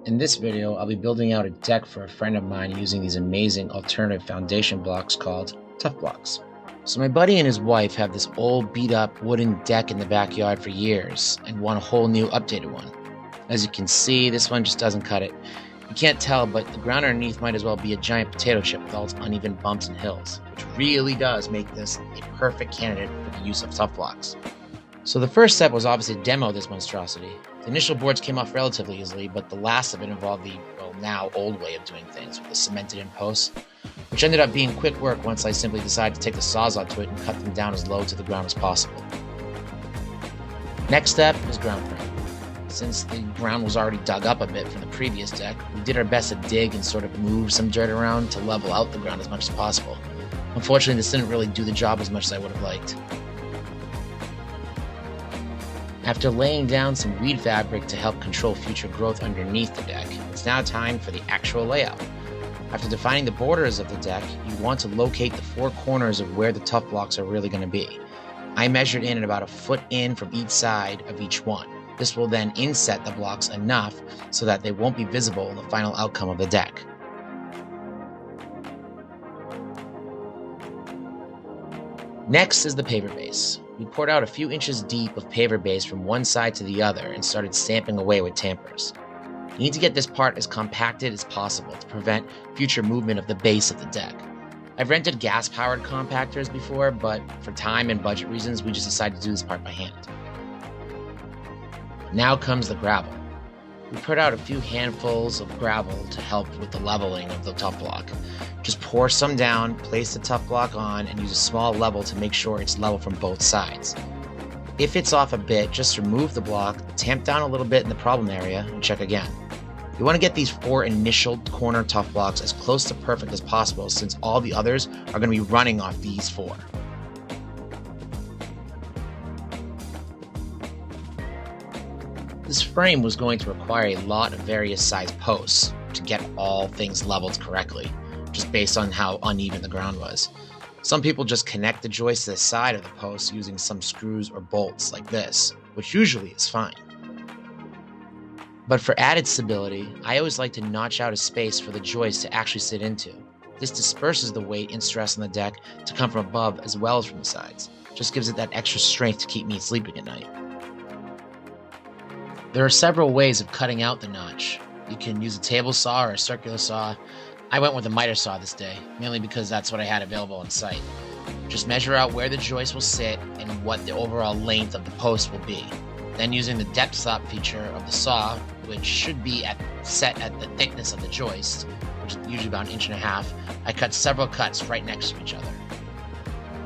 In this video, I'll be building out a deck for a friend of mine using these amazing alternative foundation blocks called TuffBlocks. So my buddy and his wife have this old beat up wooden deck in the backyard for years and want a whole new updated one. As you can see, this one just doesn't cut it. You can't tell, but the ground underneath might as well be a giant potato chip with all its uneven bumps and hills, which really does make this a perfect candidate for the use of TuffBlocks. So the first step was obviously to demo this monstrosity. The initial boards came off relatively easily, but the last of it involved the, now old way of doing things with the cemented-in posts, which ended up being quick work once I simply decided to take the sawzall to it and cut them down as low to the ground as possible. Next step was ground prep. Since the ground was already dug up a bit from the previous deck, we did our best to dig and sort of move some dirt around to level out the ground as much as possible. Unfortunately, this didn't really do the job as much as I would have liked. After laying down some weed fabric to help control future growth underneath the deck, it's now time for the actual layout. After defining the borders of the deck, you want to locate the four corners of where the TuffBlocks are really going to be. I measured in at about a foot in from each side of each one. This will then inset the blocks enough so that they won't be visible in the final outcome of the deck. Next is the paver base. We poured out a few inches deep of paver base from one side to the other and started stamping away with tampers. You need to get this part as compacted as possible to prevent future movement of the base of the deck. I've rented gas-powered compactors before, but for time and budget reasons, we just decided to do this part by hand. Now comes the gravel. We put out a few handfuls of gravel to help with the leveling of the TuffBlock. Just pour some down, place the TuffBlock on, and use a small level to make sure it's level from both sides. If it's off a bit, just remove the block, tamp down a little bit in the problem area, and check again. You want to get these four initial corner TuffBlocks as close to perfect as possible, since all the others are going to be running off these four. This frame was going to require a lot of various size posts to get all things leveled correctly, just based on how uneven the ground was. Some people just connect the joist to the side of the post using some screws or bolts like this, which usually is fine. But for added stability, I always like to notch out a space for the joist to actually sit into. This disperses the weight and stress on the deck to come from above as well as from the sides. Just gives it that extra strength to keep me sleeping at night. There are several ways of cutting out the notch. You can use a table saw or a circular saw. I went with a mitre saw this day, mainly because that's what I had available on site. Just measure out where the joist will sit and what the overall length of the post will be. Then using the depth stop feature of the saw, which should be set at the thickness of the joist, which is usually about 1.5 inches, I cut several cuts right next to each other.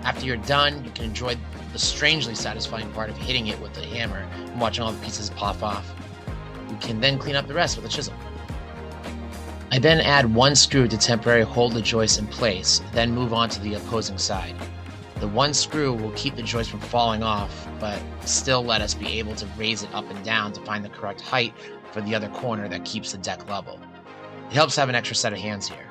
After you're done, you can enjoy the strangely satisfying part of hitting it with the hammer and watching all the pieces pop off. You can then clean up the rest with a chisel. I then add one screw to temporarily hold the joist in place, then move on to the opposing side. The one screw will keep the joist from falling off, but still let us be able to raise it up and down to find the correct height for the other corner that keeps the deck level. It helps have an extra set of hands here.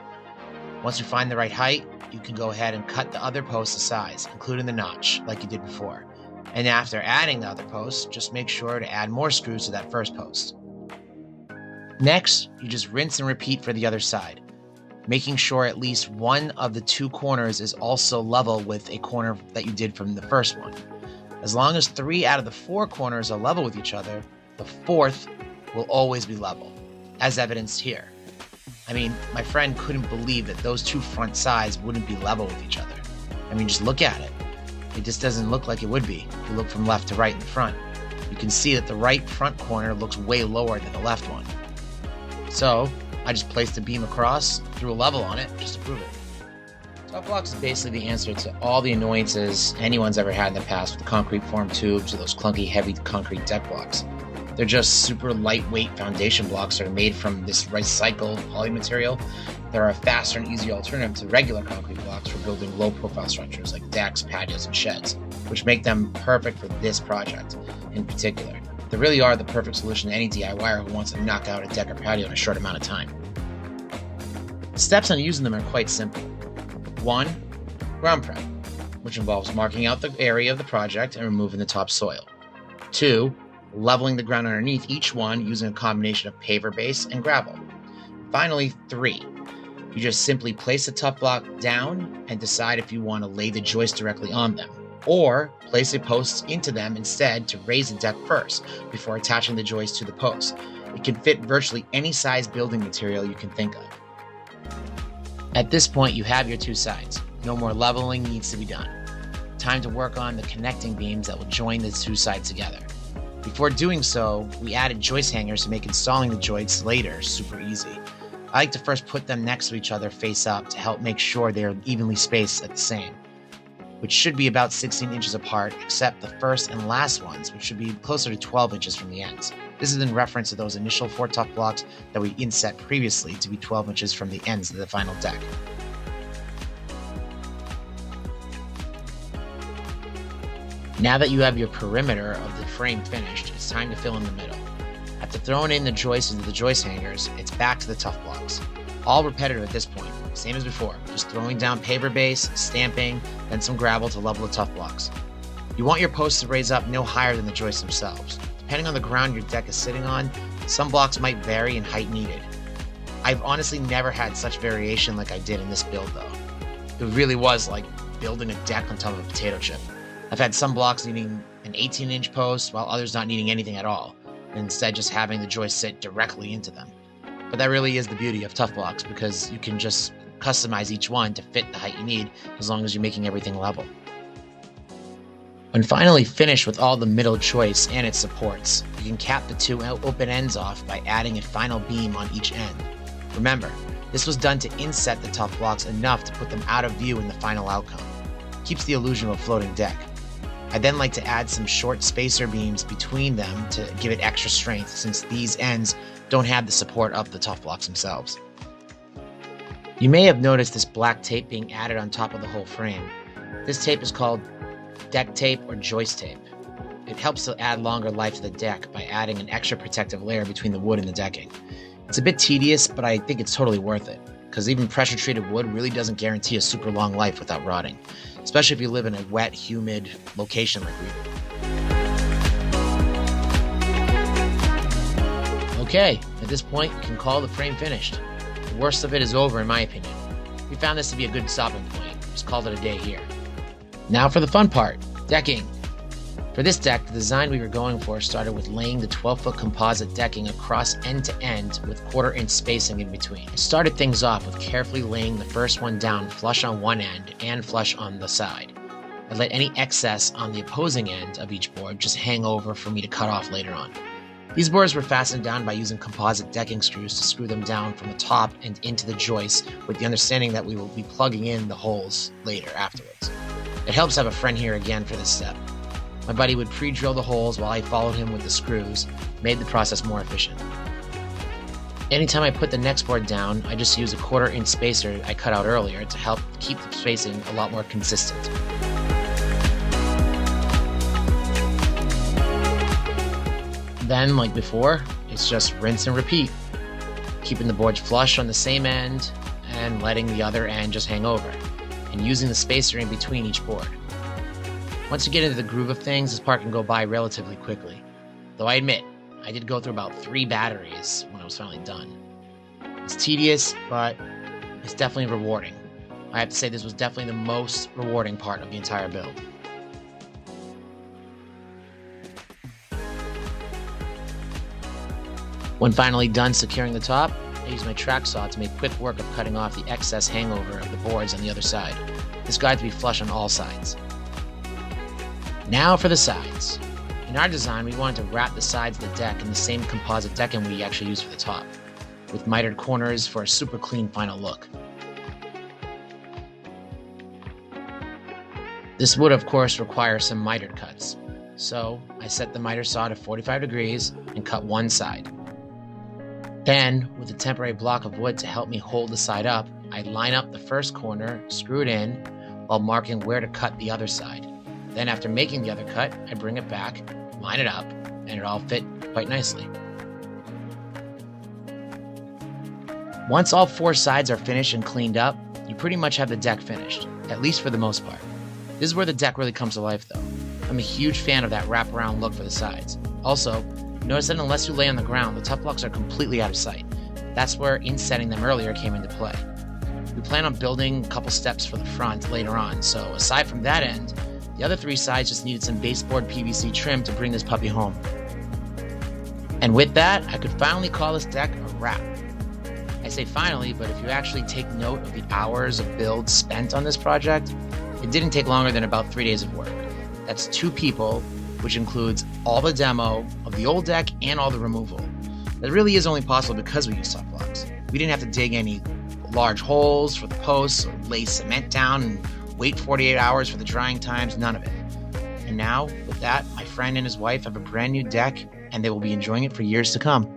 Once you find the right height, you can go ahead and cut the other posts to size, including the notch, like you did before. And after adding the other posts, just make sure to add more screws to that first post. Next, you just rinse and repeat for the other side, making sure at least one of the two corners is also level with a corner that you did from the first one. As long as 3 out of the 4 corners are level with each other, the 4th will always be level, as evidenced here. I mean, my friend couldn't believe that those two front sides wouldn't be level with each other. I mean, just look at it. It just doesn't look like it would be if you look from left to right in the front. You can see that the right front corner looks way lower than the left one. So, I just placed a beam across, threw a level on it, just to prove it. TuffBlocks is basically the answer to all the annoyances anyone's ever had in the past with concrete form tubes or those clunky heavy concrete deck blocks. They're just super lightweight foundation blocks that are made from this recycled poly material. They're a faster and easier alternative to regular concrete blocks for building low-profile structures like decks, patios, and sheds, which make them perfect for this project in particular. They really are the perfect solution to any DIYer who wants to knock out a deck or patio in a short amount of time. The steps on using them are quite simple. 1. Ground prep, which involves marking out the area of the project and removing the topsoil. 2. leveling the ground underneath each one using a combination of paver base and gravel. Finally, 3. You just simply place the Tuff block down and decide if you want to lay the joist directly on them, or place a post into them instead to raise the deck first before attaching the joist to the post. It can fit virtually any size building material you can think of. At this point, you have your 2 sides. No more leveling needs to be done. Time to work on the connecting beams that will join the 2 sides together. Before doing so, we added joist hangers to make installing the joists later super easy. I like to first put them next to each other face up to help make sure they are evenly spaced at the same, which should be about 16 inches apart, except the first and last ones, which should be closer to 12 inches from the ends. This is in reference to those initial 4 Tuff blocks that we inset previously to be 12 inches from the ends of the final deck. Now that you have your perimeter of the frame finished, it's time to fill in the middle. After throwing in the joists into the joist hangers, it's back to the Tuff blocks. All repetitive at this point, same as before, just throwing down paver base, stamping, then some gravel to level the Tuff blocks. You want your posts to raise up no higher than the joists themselves. Depending on the ground your deck is sitting on, some blocks might vary in height needed. I've honestly never had such variation like I did in this build though. It really was like building a deck on top of a potato chip. I've had some blocks needing an 18-inch post, while others not needing anything at all, and instead just having the joist sit directly into them. But that really is the beauty of TuffBlocks, because you can just customize each one to fit the height you need as long as you're making everything level. When finally finished with all the middle joists and its supports, you can cap the 2 open ends off by adding a final beam on each end. Remember, this was done to inset the TuffBlocks enough to put them out of view in the final outcome. Keeps the illusion of a floating deck. I then like to add some short spacer beams between them to give it extra strength, since these ends don't have the support of the TuffBlocks themselves. You may have noticed this black tape being added on top of the whole frame. This tape is called deck tape or joist tape. It helps to add longer life to the deck by adding an extra protective layer between the wood and the decking. It's a bit tedious, but I think it's totally worth it, because even pressure-treated wood really doesn't guarantee a super long life without rotting, especially if you live in a wet, humid location like we do. Okay, at this point, you can call the frame finished. The worst of it is over, in my opinion. We found this to be a good stopping point. Just called it a day here. Now for the fun part, decking. For this deck, the design we were going for started with laying the 12-foot composite decking across end to end with 1/4-inch spacing in between. I started things off with carefully laying the first one down flush on one end and flush on the side. I let any excess on the opposing end of each board just hang over for me to cut off later on. These boards were fastened down by using composite decking screws to screw them down from the top and into the joists, with the understanding that we will be plugging in the holes later afterwards. It helps to have a friend here again for this step. My buddy would pre-drill the holes while I followed him with the screws, made the process more efficient. Anytime I put the next board down, I just use a 1/4-inch spacer I cut out earlier to help keep the spacing a lot more consistent. Then, like before, it's just rinse and repeat, keeping the boards flush on the same end and letting the other end just hang over, and using the spacer in between each board. Once you get into the groove of things, this part can go by relatively quickly. Though I admit, I did go through about 3 batteries when I was finally done. It's tedious, but it's definitely rewarding. I have to say this was definitely the most rewarding part of the entire build. When finally done securing the top, I used my track saw to make quick work of cutting off the excess hangover of the boards on the other side. This got to be flush on all sides. Now for the sides. In our design, we wanted to wrap the sides of the deck in the same composite decking we actually used for the top, with mitered corners for a super clean final look. This would of course require some mitered cuts, so I set the miter saw to 45 degrees and cut one side. Then, with a temporary block of wood to help me hold the side up, I line up the first corner, screw it in, while marking where to cut the other side. Then after making the other cut, I bring it back, line it up, and it all fit quite nicely. Once all 4 sides are finished and cleaned up, you pretty much have the deck finished, at least for the most part. This is where the deck really comes to life though. I'm a huge fan of that wraparound look for the sides. Also, notice that unless you lay on the ground, the TuffBlocks are completely out of sight. That's where insetting them earlier came into play. We plan on building a couple steps for the front later on, so aside from that end, the other 3 sides just needed some baseboard PVC trim to bring this puppy home. And with that, I could finally call this deck a wrap. I say finally, but if you actually take note of the hours of build spent on this project, it didn't take longer than about 3 days of work. That's 2 people, which includes all the demo of the old deck and all the removal. That really is only possible because we use TuffBlocks. We didn't have to dig any large holes for the posts or lay cement down and wait 48 hours for the drying times, none of it. And now, with that, my friend and his wife have a brand new deck, and they will be enjoying it for years to come.